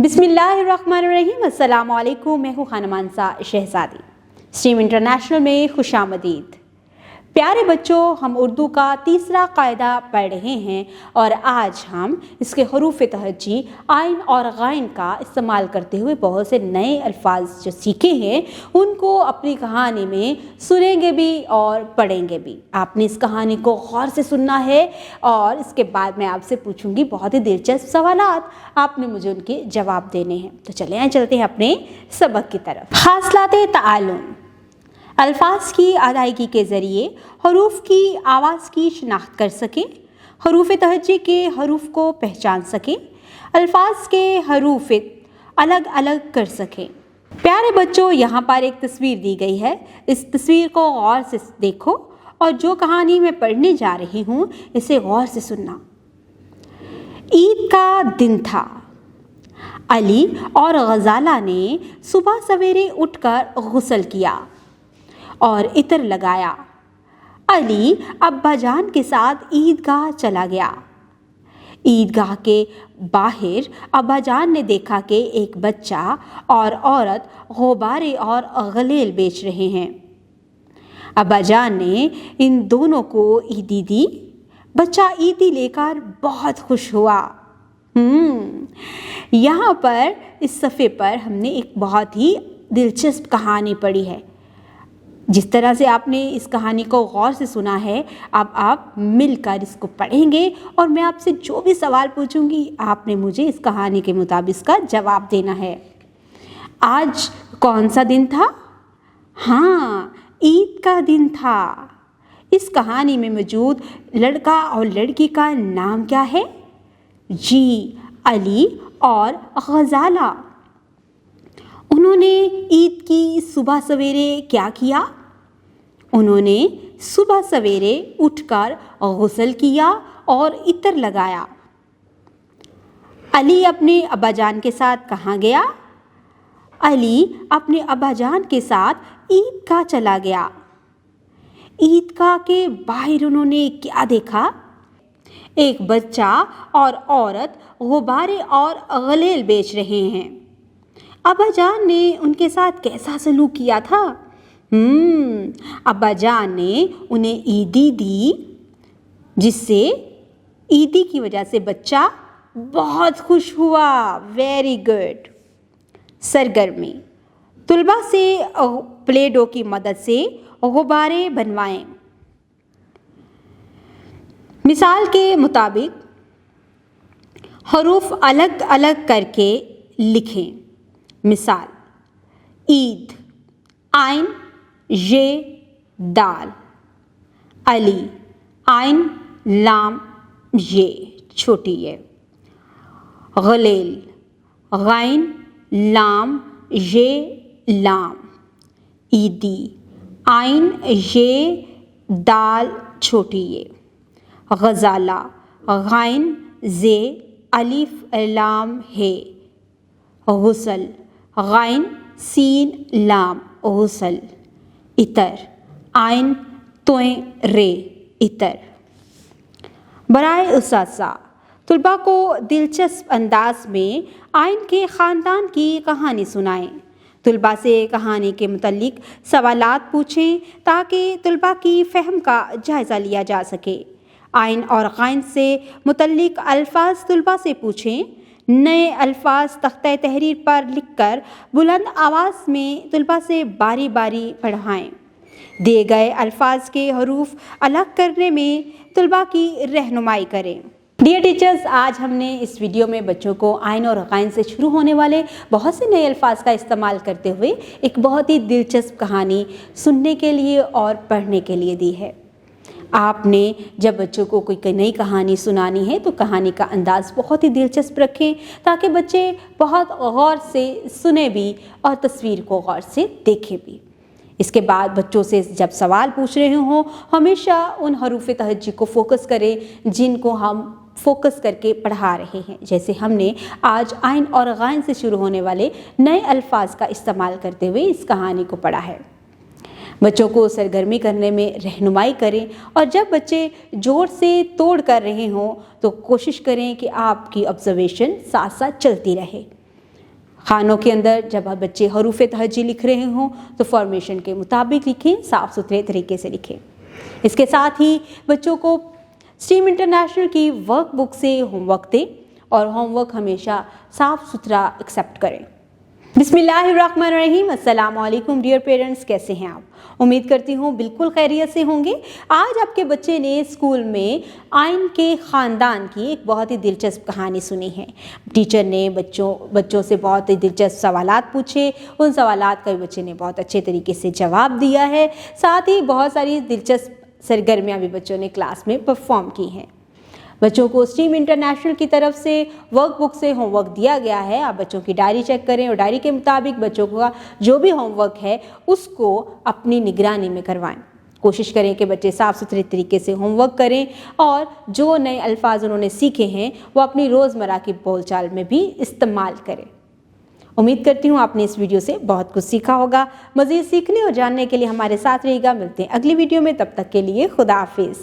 बिस्मिल्लाहिर्रहमानिर्रहीम। अस्सलाम वालेकुम। मैं हूँ खानम मानसा शहजादी। स्ट्रीम इंटरनेशनल में खुशामदीद। प्यारे बच्चों, हम उर्दू का तीसरा कायदा पढ़ रहे हैं और आज हम इसके हरूफ तहज्जी आइन और गाइन का इस्तेमाल करते हुए बहुत से नए अल्फाज जो सीखे हैं उनको अपनी कहानी में सुनेंगे भी और पढ़ेंगे भी। आपने इस कहानी को गौर से सुनना है और इसके बाद मैं आपसे पूछूंगी बहुत ही दिलचस्प सवालात, आपने मुझे उनके जवाब देने हैं। तो चलते हैं अपने सबक की तरफ। हासलाते ताल्लुम, अल्फाज की अदायगी के ज़रिए हरूफ की आवाज़ की शिनाख्त कर सकें, हरूफ तहज्जी के हरूफ को पहचान सकें, अल्फाज के हरूफ अलग अलग कर सकें। प्यारे बच्चों, यहाँ पर एक तस्वीर दी गई है। इस तस्वीर को गौर से देखो और जो कहानी मैं पढ़ने जा रही हूँ इसे गौर से सुनना। ईद का दिन था। अली और गजाला ने सुबह सवेरे उठकर गुस्ल किया और इत्र लगाया। अली अब्बाजान के साथ ईदगाह चला गया। ईदगाह के बाहर अब्बाजान ने देखा कि एक बच्चा और औरत गुब्बारे और गलेल बेच रहे हैं। अब्बाजान ने इन दोनों को ईदी दी। बच्चा ईदी लेकर बहुत खुश हुआ। यहाँ पर इस सफ़े पर हमने एक बहुत ही दिलचस्प कहानी पढ़ी है। जिस तरह से आपने इस कहानी को गौर से सुना है, अब आप मिलकर इसको पढ़ेंगे और मैं आपसे जो भी सवाल पूछूंगी आपने मुझे इस कहानी के मुताबिक इसका जवाब देना है। आज कौन सा दिन था? हाँ, ईद का दिन था। इस कहानी में मौजूद लड़का और लड़की का नाम क्या है? जी, अली और गजाला। उन्होंने ईद की सुबह सवेरे क्या किया? उन्होंने सुबह सवेरे उठकर गुस्ल किया और इत्र लगाया। अली अपने अब्बाजान के साथ कहाँ गया? अली अपने अब्बाजान के साथ ईदगाह चला गया। ईदगाह के बाहर उन्होंने क्या देखा? एक बच्चा और औरत गुब्बारे और गलेल बेच रहे हैं। अब्बाजान ने उनके साथ कैसा सलूक किया था? अब्बाजान ने उन्हें ईदी दी, जिससे ईदी की वजह से बच्चा बहुत खुश हुआ। Very good. सरगर्मी, तुलबा से प्ले डो की मदद से गुब्बारे बनवाएं। मिसाल के मुताबिक हरूफ अलग अलग करके लिखें। मिसाल, ईद, आइन ये दाल, अली, आइन लाम ये छोटी ये, गलेल, गाइन लाम ये लाम, ईदी, आइन ये दाल छोटी ये, गजाला, गाइन जे अलिफ लाम है, गुस्ल, गाइन सीन लाम गुस्ल, इतर, आइन तोय रे इतर। बराए उसासा, तुलबा को दिलचस्प अंदाज में आइन के ख़ानदान की कहानी सुनाएं। तुलबा से कहानी के मुतल्लिक सवालात पूछें ताकि तुलबा की फ़हम का जायज़ा लिया जा सके। आइन और गाइन से मुतल्लिक अल्फाज तुलबा से पूछें। नए अल्फाज तख्ते तहरीर पर लिखकर बुलंद आवाज़ में तुलबा से बारी बारी पढ़ाएं। दिए गए अल्फाज के हरूफ अलग करने में तुलबा की रहनुमाई करें। डियर टीचर्स, आज हमने इस वीडियो में बच्चों को आइन और गाइन से शुरू होने वाले बहुत से नए अल्फाज का इस्तेमाल करते हुए एक बहुत ही दिलचस्प कहानी सुनने के लिए और पढ़ने के लिए दी है। आपने जब बच्चों को कोई नई कहानी सुनानी है तो कहानी का अंदाज़ बहुत ही दिलचस्प रखें ताकि बच्चे बहुत गौर से सुने भी और तस्वीर को गौर से देखें भी। इसके बाद बच्चों से जब सवाल पूछ रहे हों हमेशा उन हरूफ तहज्जी को फोकस करें जिनको हम फोकस करके पढ़ा रहे हैं। जैसे हमने आज आइन और गाइन से शुरू होने वाले नए अल्फाज का इस्तेमाल करते हुए इस कहानी को पढ़ा है। बच्चों को सरगर्मी करने में रहनुमाई करें और जब बच्चे ज़ोर से तोड़ कर रहे हों तो कोशिश करें कि आपकी ऑब्जर्वेशन साथ साथ चलती रहे। खानों के अंदर जब बच्चे हरूफ तहज्जी लिख रहे हों तो फॉर्मेशन के मुताबिक लिखें, साफ़ सुथरे तरीके से लिखें। इसके साथ ही बच्चों को स्ट्रीम इंटरनेशनल की वर्कबुक से होमवर्क दें और होमवर्क हमेशा साफ़ सुथरा एक्सेप्ट करें। बिस्मिल्लाहिर्रहमानिर्रहीम, अस्सलाम वालेकुम डियर पेरेंट्स, कैसे हैं आप? उम्मीद करती हूँ बिल्कुल खैरियत से होंगे। आज आपके बच्चे ने स्कूल में आइन के ख़ानदान की एक बहुत ही दिलचस्प कहानी सुनी है। टीचर ने बच्चों से बहुत ही दिलचस्प सवालात पूछे, उन सवालात का भी बच्चे ने बहुत अच्छे तरीके से जवाब दिया है। साथ ही बहुत सारी दिलचस्प सरगर्मियाँ भी बच्चों ने क्लास में परफॉर्म की हैं। बच्चों को स्ट्रीम इंटरनेशनल की तरफ से वर्कबुक से होमवर्क दिया गया है। आप बच्चों की डायरी चेक करें और डायरी के मुताबिक बच्चों का जो भी होमवर्क है उसको अपनी निगरानी में करवाएं। कोशिश करें कि बच्चे साफ़ सुथरे तरीके से होमवर्क करें और जो नए अल्फाज उन्होंने सीखे हैं वो अपनी रोज़मर्रा की बोलचाल में भी इस्तेमाल करें। उम्मीद करती हूँ आपने इस वीडियो से बहुत कुछ सीखा होगा। मज़ीद सीखने और जानने के लिए हमारे साथ रहिएगा। मिलते हैं अगली वीडियो में, तब तक के लिए खुदा हाफिज़।